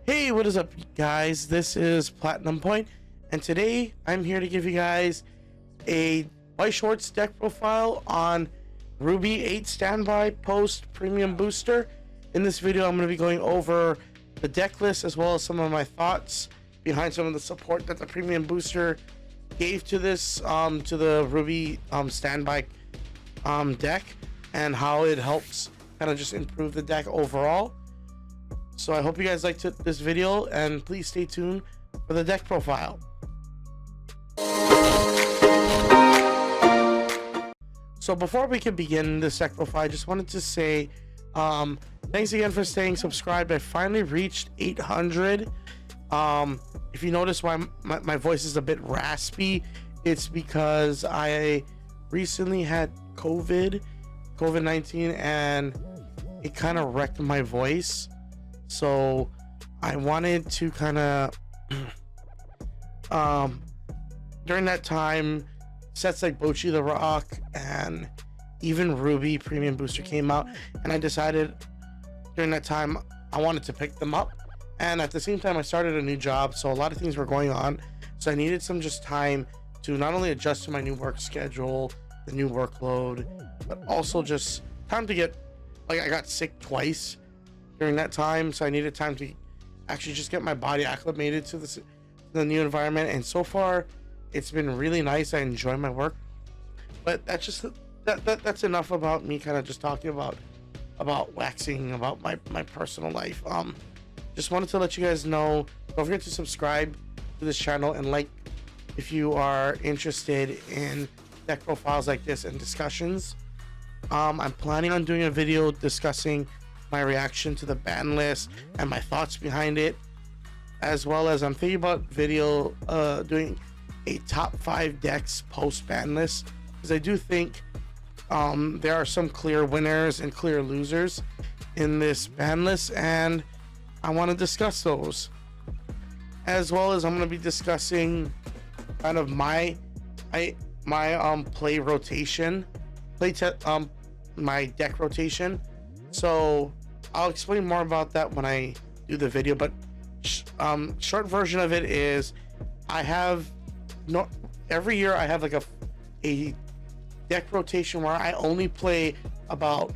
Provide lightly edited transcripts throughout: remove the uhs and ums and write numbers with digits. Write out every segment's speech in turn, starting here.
Hey, what is up, guys? This is Platinum Point, and today I'm here to give you guys a Weiss Schwarz deck profile on RWBY 8 Standby Post Premium Booster. In this video, I'm going to be going over the deck list as well as some of my thoughts behind some of the support that the Premium Booster gave to this to the RWBY Standby deck, and how it helps kind of just improve the deck overall. So I hope you guys liked this video, and please stay tuned for the deck profile. So before we can begin this deck profile, I just wanted to say thanks again for staying subscribed. I finally reached 800. If you notice why my voice is a bit raspy, it's because I recently had COVID-19, and it kind of wrecked my voice. So I wanted to kind of during that time, sets like Bocce the Rock and even RWBY Premium Booster came out, and I decided during that time I wanted to pick them up. And at the same time, I started a new job, so a lot of things were going on, so I needed some just time to not only adjust to my new work schedule, the new workload, but also just time to get, like, I got sick twice during that time, so I needed time to actually just get my body acclimated to the new environment. And so far it's been really nice. I enjoy my work, but that's just that's enough about me kind of just talking about waxing about my personal life. Just wanted to let you guys know, don't forget to subscribe to this channel and like if you are interested in deck profiles like this and discussions. I'm planning on doing a video discussing my reaction to the ban list and my thoughts behind it, as well as I'm thinking about doing a top 5 decks post ban list, because I do think there are some clear winners and clear losers in this ban list, and I want to discuss those, as well as I'm going to be discussing kind of my play rotation, my deck rotation. So I'll explain more about that when I do the video, but short version of it is every year I have like a deck rotation where I only play about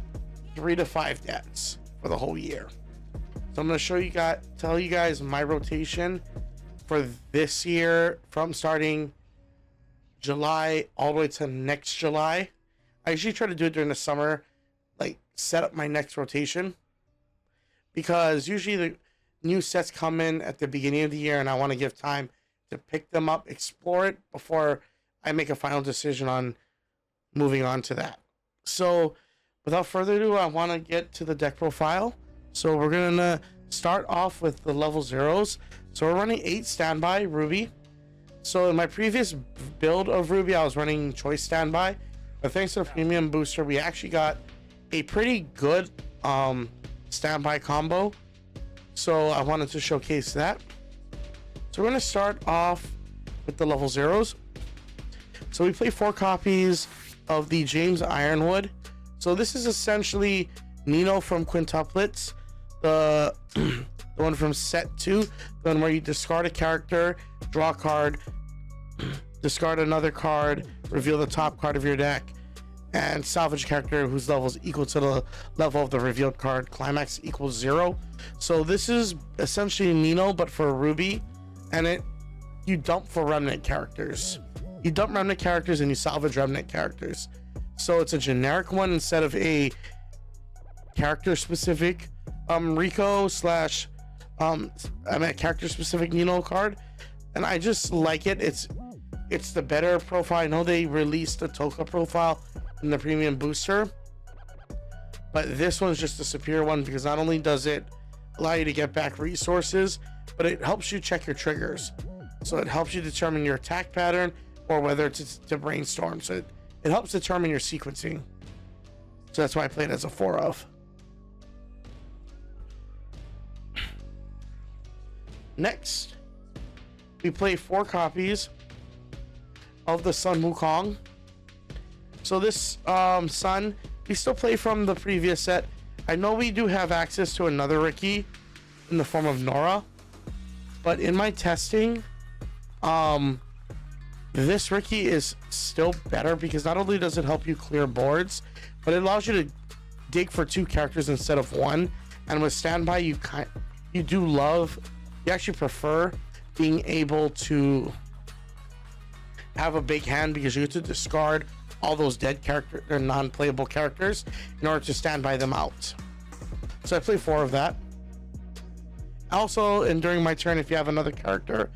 3 to 5 decks for the whole year. So I'm going to tell you guys my rotation for this year from starting July all the way to next July. I usually try to do it during the summer, like set up my next rotation, because usually the new sets come in at the beginning of the year and I want to give time to pick them up, explore it before I make a final decision on moving on to that. So without further ado, I want to get to the deck profile. So we're going to start off with the level zeros. So we're running 8 Standby RWBY. So in my previous build of RWBY, I was running Choice Standby, but thanks to the Premium Booster, we actually got a pretty good standby combo. So I wanted to showcase that. So we're going to start off with the level zeros. So we play 4 copies of the James Ironwood. So this is essentially Nino from Quintuplets, the one from set 2, the one where you discard a character, draw a card, discard another card, reveal the top card of your deck, and salvage a character whose level is equal to the level of the revealed card. Climax equals 0. So this is essentially Nino, but for RWBY, and you dump for remnant characters. You dump remnant characters and you salvage remnant characters. So it's a generic one instead of a character specific Rico slash a character specific Nino card, and I just like it. It's the better profile. I know they released a Toka profile in the Premium Booster, but this one's just a superior one, because not only does it allow you to get back resources, but it helps you check your triggers. So it helps you determine your attack pattern or whether it's to brainstorm. So it helps determine your sequencing. So that's why I play it as a 4 of. Next, we play 4 copies of the Sun Wukong. So this Sun, we still play from the previous set. I know we do have access to another Ricky in the form of Nora, But in my testing, this Ricky is still better because not only does it help you clear boards, but it allows you to dig for 2 characters instead of 1. And with standby, you actually prefer being able to have a big hand because you get to discard all those dead character or non-playable characters in order to stand by them out. So I play 4 of that. Also, and during my turn, if you have another character,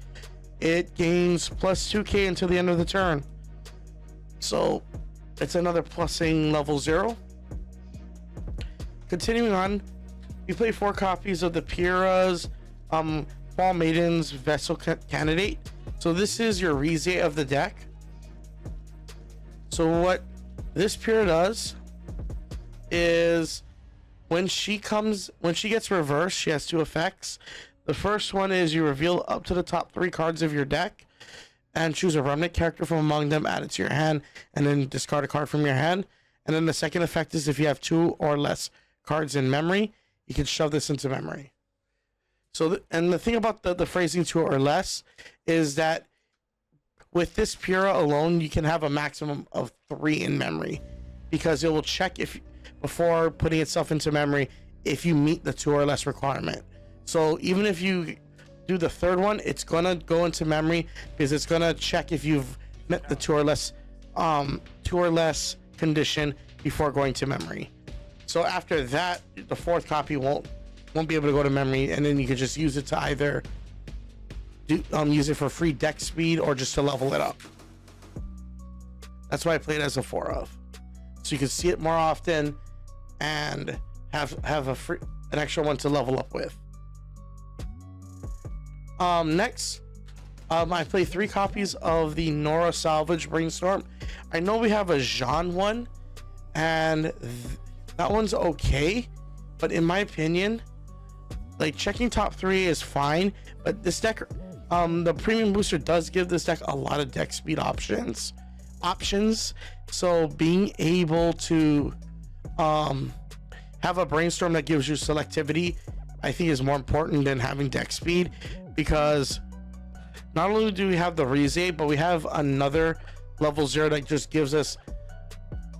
it gains plus 2k until the end of the turn. So it's another plussing level 0. Continuing on, you play 4 copies of the Pyrrha's Fall Maiden's Vessel Candidate. So this is your Rize of the deck. So what this Pyrrha does is when she gets reversed, she has 2 effects. The first one is you reveal up to the top 3 cards of your deck and choose a remnant character from among them, add it to your hand, and then discard a card from your hand. And then the second effect is if you have 2 or less cards in memory, you can shove this into memory. So, and the thing about the phrasing 2 or less is that with this Pyrrha alone, you can have a maximum of 3 in memory because it will check before putting itself into memory if you meet the 2 or less requirement. So even if you do the third one, it's gonna go into memory because it's gonna check if you've met the 2 or less condition before going to memory. So after that, the 4th copy won't be able to go to memory, and then you can just use it to either use it for free deck speed or just to level it up. That's why I play it as a 4 of, so you can see it more often and have an extra one to level up with. Next, I play 3 copies of the Nora Salvage Brainstorm. I know we have a Jean one, and that one's okay, but in my opinion, like checking top 3 is fine, but this deck, the premium booster does give this deck a lot of deck speed options. So being able to have a brainstorm that gives you selectivity, I think is more important than having deck speed, because not only do we have the Rize, but we have another level 0 that just gives us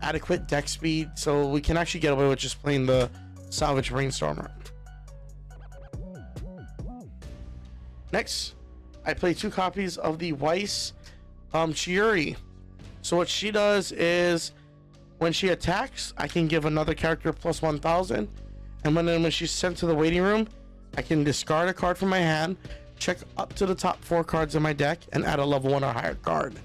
adequate deck speed, so we can actually get away with just playing the Salvage Brainstormer. Next, I play 2 copies of the Weiss Chiuri. So what she does is when she attacks, I can give another character plus 1000, and when she's sent to the waiting room, I can discard a card from my hand, check up to the top 4 cards in my deck, and add a level 1 or higher card.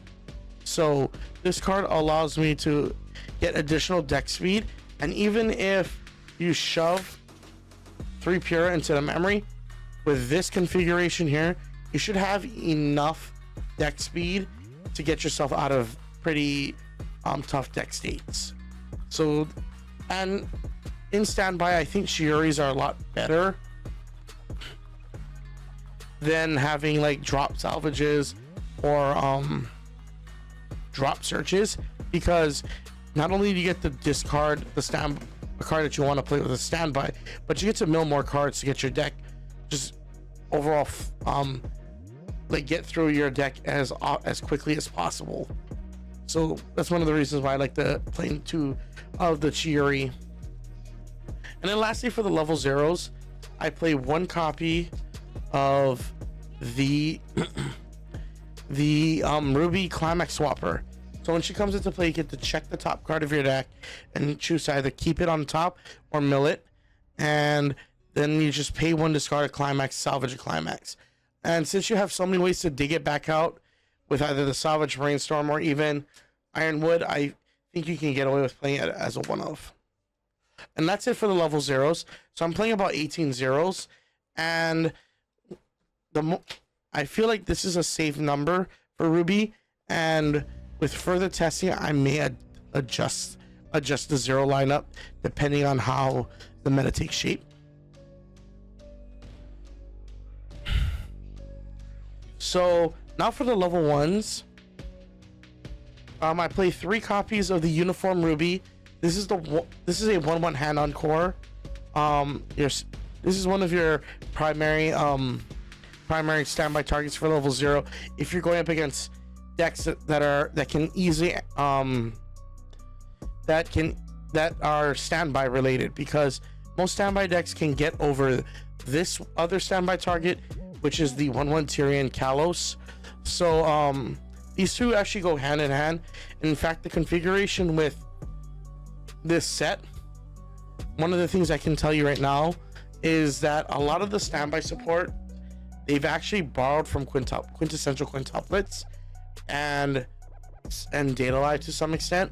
So this card allows me to get additional deck speed, and even if you shove 3 Pyrrha into the memory, with this configuration here, you should have enough deck speed to get yourself out of pretty tough deck states. So, and in standby, I think Shiuris are a lot better than having like drop salvages or drop searches, because not only do you get to discard a card that you want to play with a standby, but you get to mill more cards to get your deck just overall like get through your deck as quickly as possible. So that's one of the reasons why I like the playing 2 of the Chiuri. And then lastly, for the level 0s, I play 1 copy of the RWBY Climax Swapper. So when she comes into play, you get to check the top card of your deck and choose to either keep it on top or mill it, and then you just pay 1, discard a Climax, salvage a Climax. And since you have so many ways to dig it back out with either the Salvage Brainstorm or even Ironwood, I think you can get away with playing it as a 1 of. And that's it for the level 0s. So I'm playing about 18 zeros, and I feel like this is a safe number for RWBY, and with further testing, I may adjust the 0 lineup depending on how the meta takes shape. So now for the level 1s, I play 3 copies of the Uniform RWBY. This is a 1/1 hand-on core. This is one of your primary primary standby targets for level 0 if you're going up against decks that can easily that are standby related, because most standby decks can get over this other standby target, which is the 1/1 Tyrion Kalos. So these two actually go hand in hand. In fact, the configuration with this set, one of the things I can tell you right now is that a lot of the standby support they've actually borrowed from quintessential quintuplets and Data Live to some extent.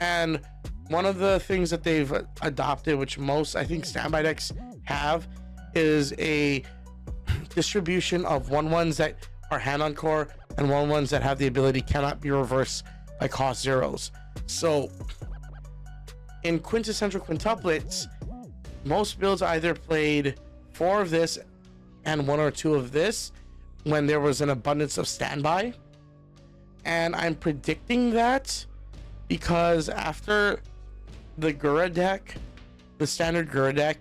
And one of the things that they've adopted, which most I think standby decks have, is a distribution of 1/1s that are hand on core and 1/1s that have the ability cannot be reversed by cost zeros. So in quintessential quintuplets, most builds either played 4 of this and 1 or 2 of this when there was an abundance of standby. And I'm predicting that because after the Gura deck, the standard Gura deck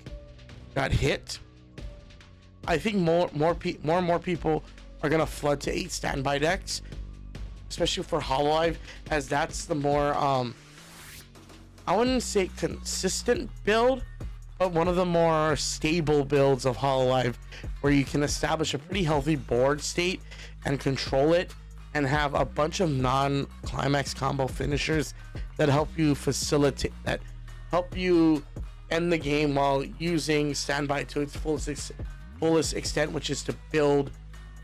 got hit, I think more and more people are gonna flood to 8 standby decks, especially for Hololive, as that's the more I wouldn't say consistent build, but one of the more stable builds of Hololive, where you can establish a pretty healthy board state and control it, and have a bunch of non-climax combo finishers that help you end the game while using standby to its fullest extent, which is to build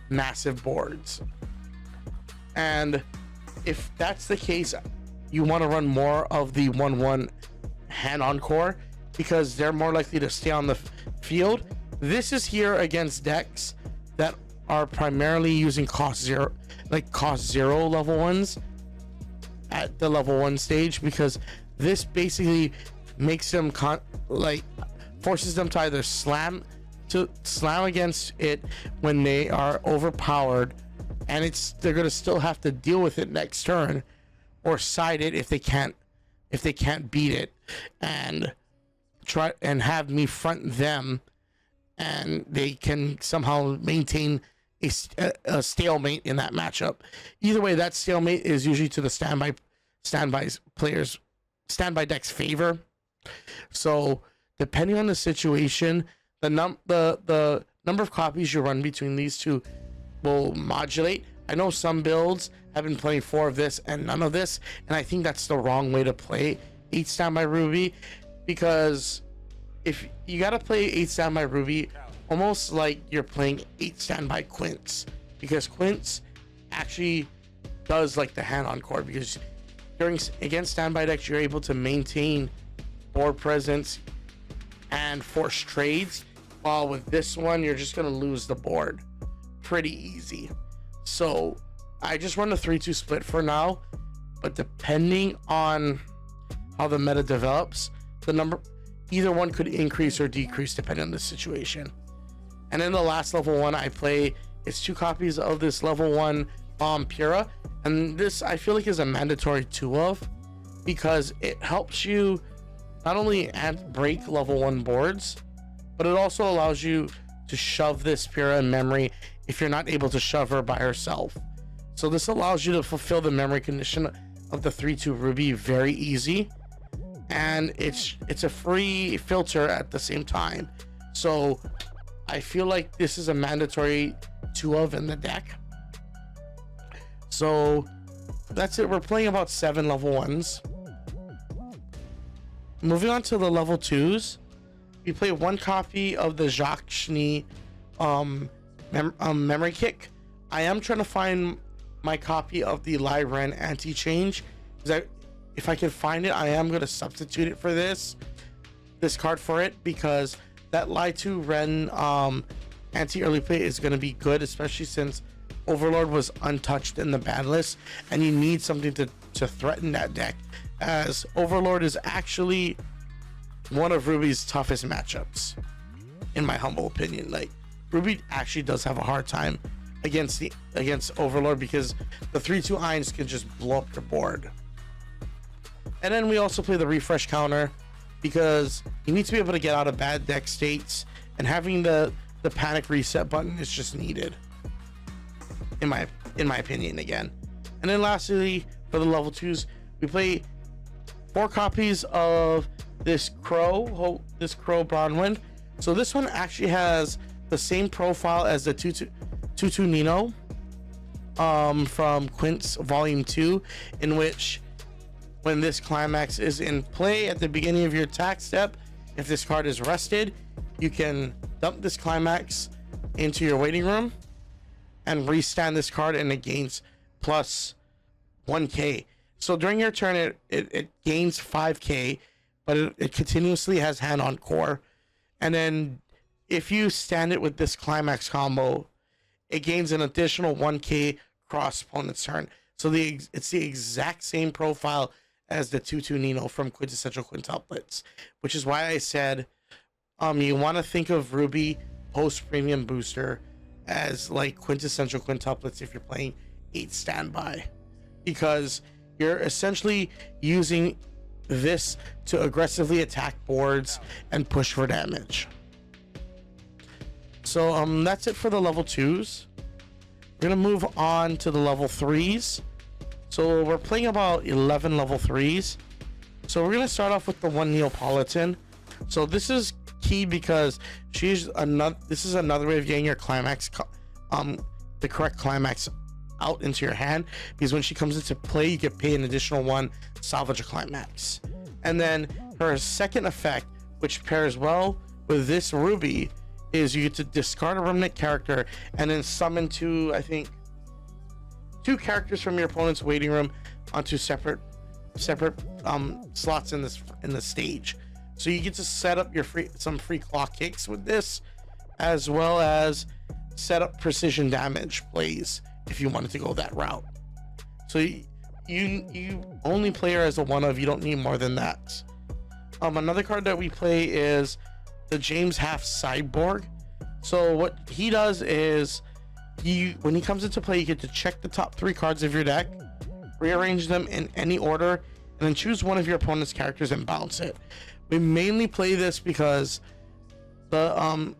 massive boards. And if that's the case, you want to run more of the 1/1 hand-on core, because they're more likely to stay on the field. This is here against decks that are primarily using cost zero level 1s at the level 1 stage, because this basically makes them forces them to either slam against it when they are overpowered, and they're gonna still have to deal with it next turn, or side it if they can't beat it, and try and have me front them, and they can somehow maintain a stalemate in that matchup. Either way, that stalemate is usually to the standby deck's favor. So depending on the situation, the number of copies you run between these two will modulate. I know some builds have been playing 4 of this and none of this, and I think that's the wrong way to play 8 standby RWBY, because if you gotta play 8 standby RWBY almost like you're playing 8 standby quints, because quints actually does like the hand-on core, because against standby decks you're able to maintain board presence and force trades, while with this one you're just gonna lose the board pretty easy. So I just run a 3-2 split for now, but depending on how the meta develops, either one could increase or decrease depending on the situation. And then the last level 1 I play is 2 copies of this level 1 Bomb Pura, and this I feel like is a mandatory 2 of, because it helps you not only break level 1 boards, but it also allows you to shove this Pura in memory if you're not able to shove her by herself. So this allows you to fulfill the memory condition of the 3-2 RWBY very easy, and it's a free filter at the same time. So I feel like this is a mandatory 2 of in the deck. So that's it. We're playing about 7 level 1s. Moving on to the level 2s, we play 1 copy of the Jacques Schnee memory kick. I am trying to find my copy of the Lai Ren anti-change, because if I can find it, I am going to substitute it for this card for it, because that Lai 2 Ren anti-early play is going to be good, especially since Overlord was untouched in the ban list, and you need something to threaten that deck, as Overlord is actually one of RWBY's toughest matchups, in my humble opinion. Like, RWBY actually does have a hard time against Overlord, because the 3-2 Irons can just blow up your board. And then we also play the refresh counter, because you need to be able to get out of bad deck states, and having the the panic reset button is just needed, in my opinion again. And then lastly, for the level 2s, we play 4 copies of this Crow Bronwyn. So this one actually has the same profile as the Tutu Nino from Quint's Volume 2, in which when this climax is in play at the beginning of your attack step, if this card is rested, you can dump this climax into your waiting room and restand this card, and it gains plus 1k. So during your turn, it gains 5k, but it continuously has hand on core. And then if you stand it with this climax combo, it gains an additional 1k cross opponent's turn. So it's the exact same profile as the Tutu Nino from Quintessential Quintuplets, which is why I said you want to think of RWBY post premium booster as like Quintessential Quintuplets if you're playing 8 standby, because you're essentially using this to aggressively attack boards and push for damage. So that's it for the level 2s. We're gonna move on to the level 3s. So we're playing about 11 level 3s. So we're gonna start off with the one Neapolitan. So this is key because this is another way of getting your climax, the correct climax out into your hand, because when she comes into play, you get paid an additional 1 salvage a climax. And then her second effect, which pairs well with this RWBY, is you get to discard a remnant character and then summon two characters from your opponent's waiting room onto separate slots in the stage. So you get to set up your some free clock kicks with this, as well as set up precision damage plays if you wanted to go that route. So you only play her as a 1-of, you don't need more than that. Another card that we play is the James Half Cyborg. So what he does is when he comes into play, you get to check the top 3 cards of your deck, rearrange them in any order, and then choose one of your opponent's characters and bounce it. We mainly play this because the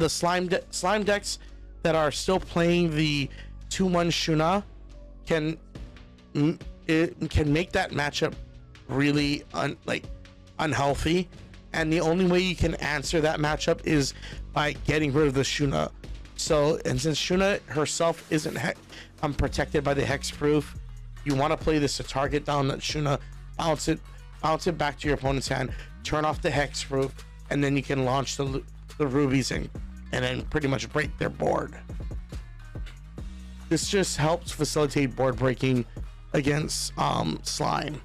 slime decks that are still playing the 2-1 Shuna can make that matchup really unhealthy, and the only way you can answer that matchup is by getting rid of the Shuna. So, and since Shuna herself isn't protected by the hexproof, you want to play this to target down that Shuna, bounce it back to your opponent's hand, turn off the hexproof, and then you can launch the rubies and then pretty much break their board. This just helps facilitate board breaking against slime.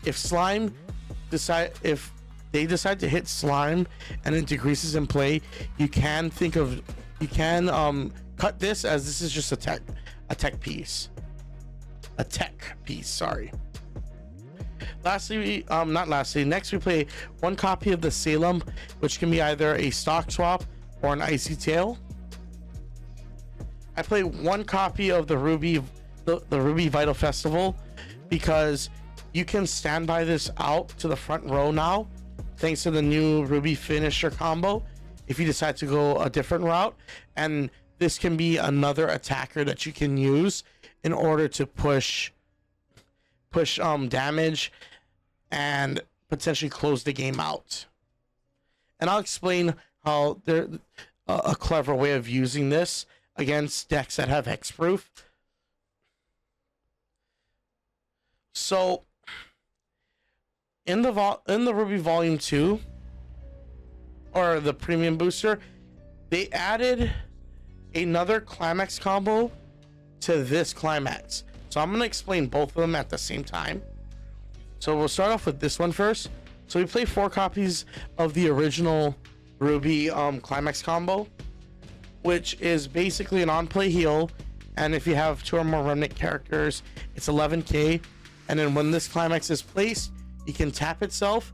If they decide to hit slime and it decreases in play, you can cut this, as this is just a tech piece, sorry. Next we play 1 copy of the Salem, which can be either a stock swap or an Icy Tail. I play 1 copy of the RWBY, the RWBY Vital Festival, because you can stand by this out to the front row now, thanks to the new RWBY finisher combo, if you decide to go a different route. And this can be another attacker that you can use in order to push damage and potentially close the game out. And I'll explain how there's a clever way of using this against decks that have hexproof. So in the RWBY Volume 2, or the premium booster, they added another climax combo to this climax. So I'm going to explain both of them at the same time. So we'll start off with this one first. So we play 4 copies of the original RWBY climax combo, which is basically an on-play heal, and if you have 2 or more remnant characters, it's 11k. And then when this climax is placed, you can tap itself,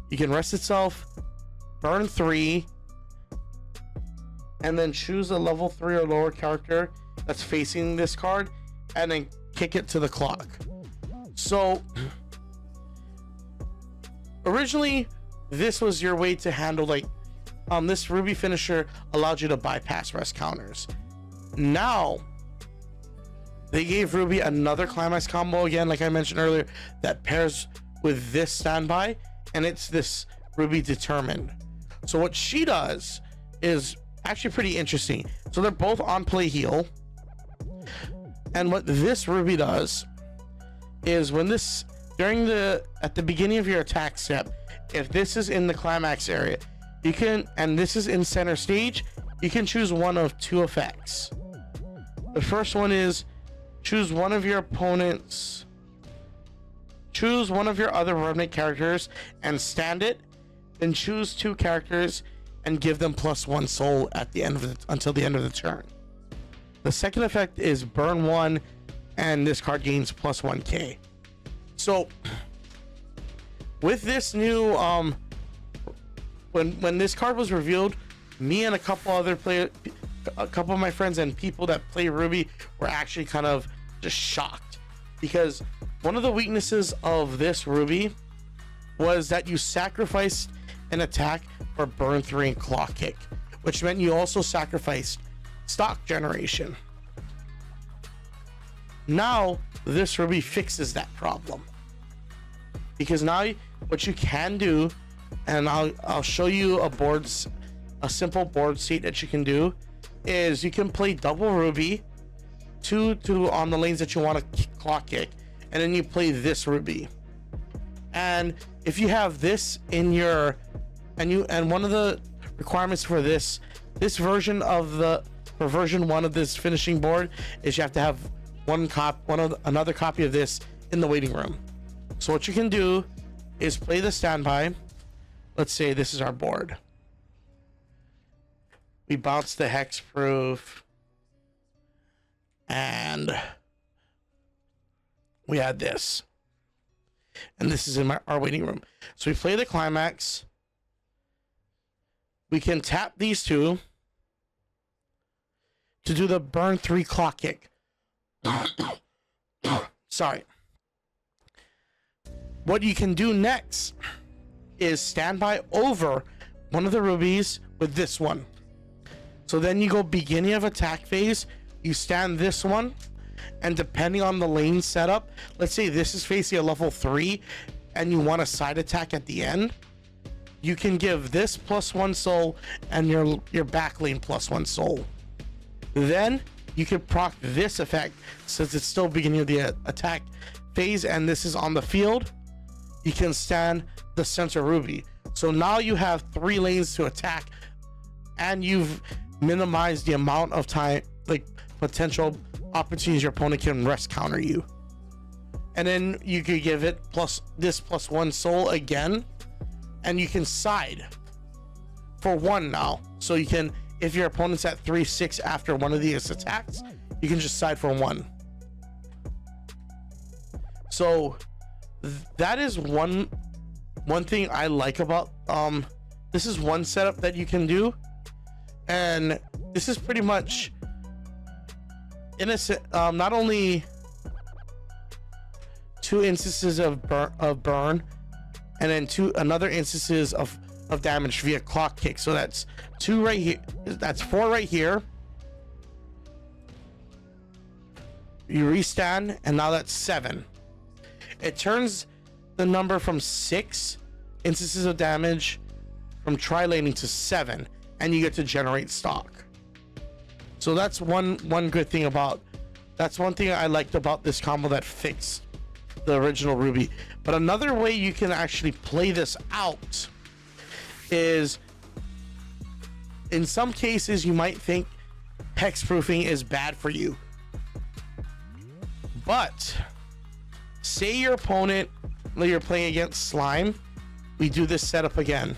you can rest itself, burn 3, and then choose a level 3 or lower character that's facing this card, and then kick it to the clock. So originally, this was your way to handle like this RWBY finisher allowed you to bypass rest counters. Now they gave RWBY another climax combo again, like I mentioned earlier, that pairs with this standby, and it's this RWBY determined. So what she does is actually pretty interesting. So they're both on play heal, and what this RWBY does is when this at the beginning of your attack step, if this is in the climax area, you can, and this is in center stage, you can choose one of two effects. The first one is choose one of your opponents, choose one of your other Revenant characters and stand it, then choose two characters and give them +1 soul at the end of until the end of the turn. The second effect is burn 1, and this card gains +1k. So with this new when this card was revealed, me and a couple of my friends and people that play RWBY were actually kind of just shocked, because one of the weaknesses of this RWBY was that you sacrificed an attack for burn 3 and claw kick, which meant you also sacrificed stock generation. Now this RWBY fixes that problem, because now what you can do, and I'll show you a simple board state that you can do, is you can play double RWBY, two on the lanes that you want to claw kick, and then you play this RWBY. And if you have this in your, and one of the requirements for this version of for version 1 of this finishing board is you have to have another copy of this in the waiting room. So what you can do is play the standby. Let's say this is our board. We bounce the hexproof, and we add this, and this is in our waiting room. So we play the climax. We can tap these two to do the burn 3 claw kick. Sorry. What you can do next is standby over one of the RWBYs with this one. So then you go beginning of attack phase, you stand this one, and depending on the lane setup, let's say this is facing a level 3 and you want a side attack at the end, you can give this +1 soul and your back lane +1 soul. Then you can proc this effect since it's still beginning of the attack phase and this is on the field. You can stand the center RWBY. So now you have 3 lanes to attack, and you've minimized the amount of time, like potential opportunities your opponent can rest counter you. And then you could give it this +1 soul again, and you can side for 1 now. So you can, if your opponent's at 3-6 after one of these attacks, you can just side for 1. So that is one thing I like about this is one setup that you can do, and this is pretty much innocent. Not only 2 instances of burn, and then another instances of damage via clock kick. So that's 2 right here. That's 4 right here. You restand, and now that's 7. It turns the number from 6 instances of damage from tri-laning to 7, and you get to generate stock. So that's one good thing about, that's one thing I liked about this combo that fixed the original RWBY. But another way you can actually play this out is, in some cases you might think hexproofing is bad for you, but say your opponent, you're playing against Slime, we do this setup again.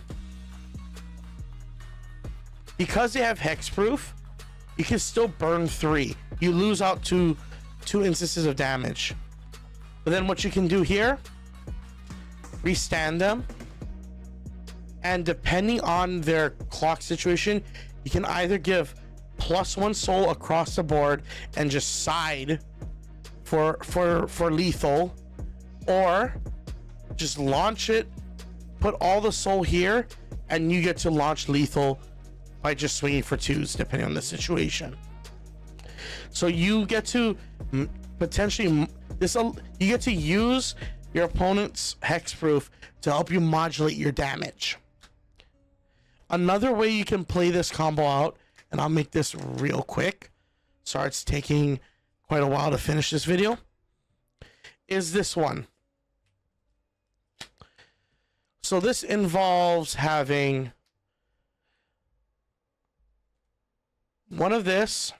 Because they have hexproof, you can still burn 3. You lose out to 2 instances of damage. But then what you can do here, restand them, and depending on their clock situation, you can either give +1 soul across the board and just side for lethal, or just launch it, put all the soul here, and you get to launch lethal by just swinging for 2s depending on the situation. So you get to potentially you get to use your opponent's hexproof to help you modulate your damage. Another way you can play this combo out, and I'll make this real quick, sorry it's taking quite a while to finish this video, is this one. So this involves having one of this,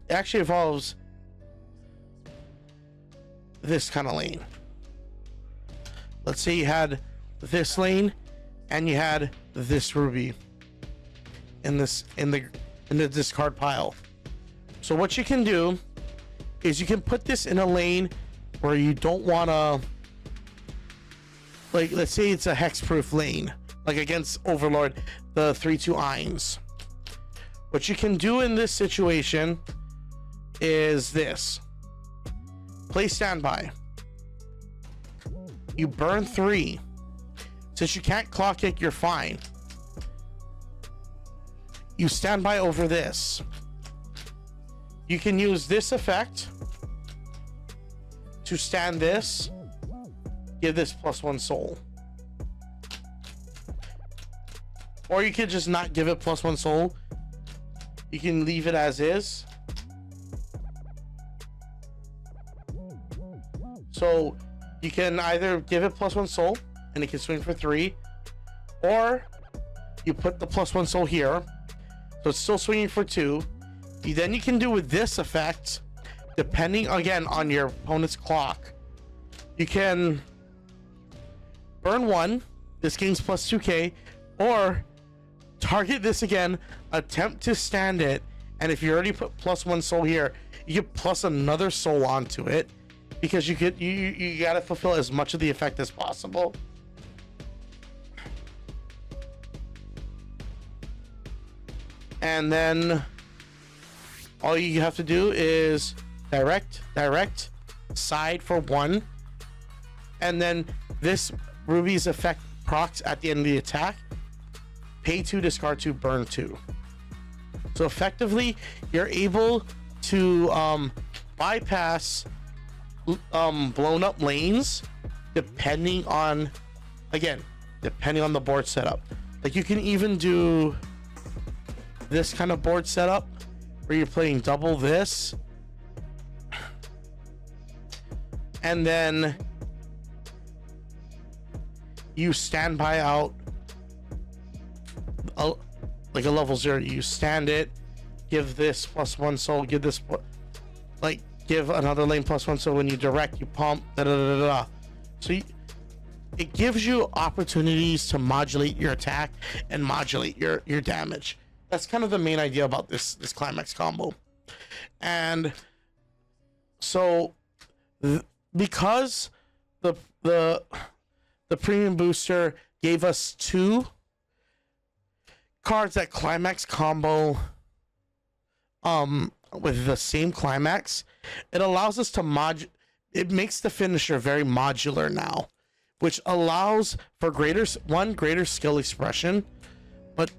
it actually involves this kind of lane. Let's say you had this lane and you had this ruby in the discard pile. So what you can do is you can put this in a lane where you don't want to, like, let's say it's a hexproof lane, like against Overlord, the 3/2 Eins. What you can do in this situation is this. Play standby. You burn 3. Since you can't clock kick, you're fine. You stand by over this. You can use this effect to stand this, give this +1 soul. Or you could just not give it +1 soul. You can leave it as is. So you can either give it +1 soul and it can swing for 3, or you put the +1 soul here, so it's still swinging for 2. Then you can do with this effect, depending again on your opponent's clock, you can burn 1, this gains +2k, or target this again, attempt to stand it, and if you already put +1 soul here, you get plus another soul onto it, because you gotta fulfill as much of the effect as possible. And then all you have to do is direct, side for 1, and then this ruby's effect procs at the end of the attack. Pay 2, discard 2, burn 2. So effectively, you're able to bypass blown up lanes depending on the board setup. Like you can even do this kind of board setup where you're playing double this, and then you stand by out like a level 0. You stand it, give this +1 soul, give this give another lane +1 soul. When you direct, you pump, so it gives you opportunities to modulate your attack and modulate your damage. That's kind of the main idea about this climax combo. And so because the premium booster gave us 2 cards that climax combo with the same climax, it allows us to it makes the finisher very modular now, which allows for greater skill expression,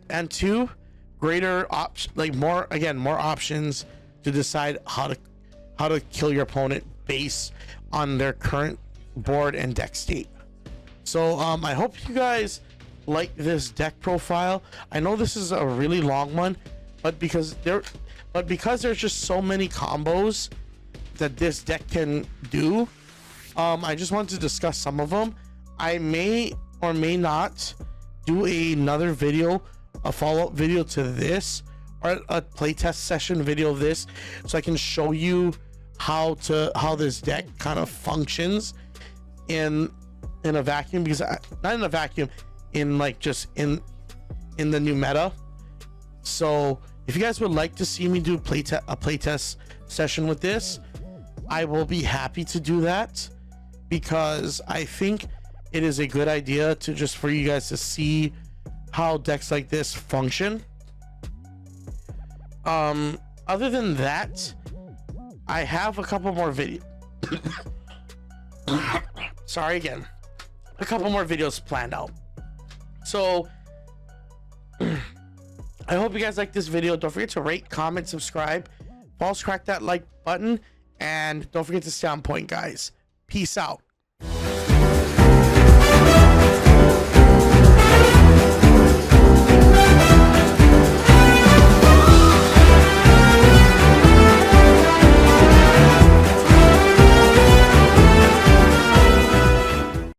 and 2, greater more options to decide how to kill your opponent based on their current board and deck state. So I hope you guys like this deck profile. I know this is a really long one, but because there's just so many combos that this deck can do, I just wanted to discuss some of them. I may or may not do another video, a follow-up video to this, or a playtest session video of this, so I can show you how this deck kind of functions in a vacuum, because not in a vacuum, in just in the new meta. So if you guys would like to see me do a playtest session with this, I will be happy to do that, because I think it is a good idea for you guys to see how decks like this function. Other than that, I have a couple more videos. Sorry again. A couple more videos planned out. So I hope you guys like this video. Don't forget to rate, comment, subscribe. False crack that like button, and don't forget to stay on point, guys. Peace out.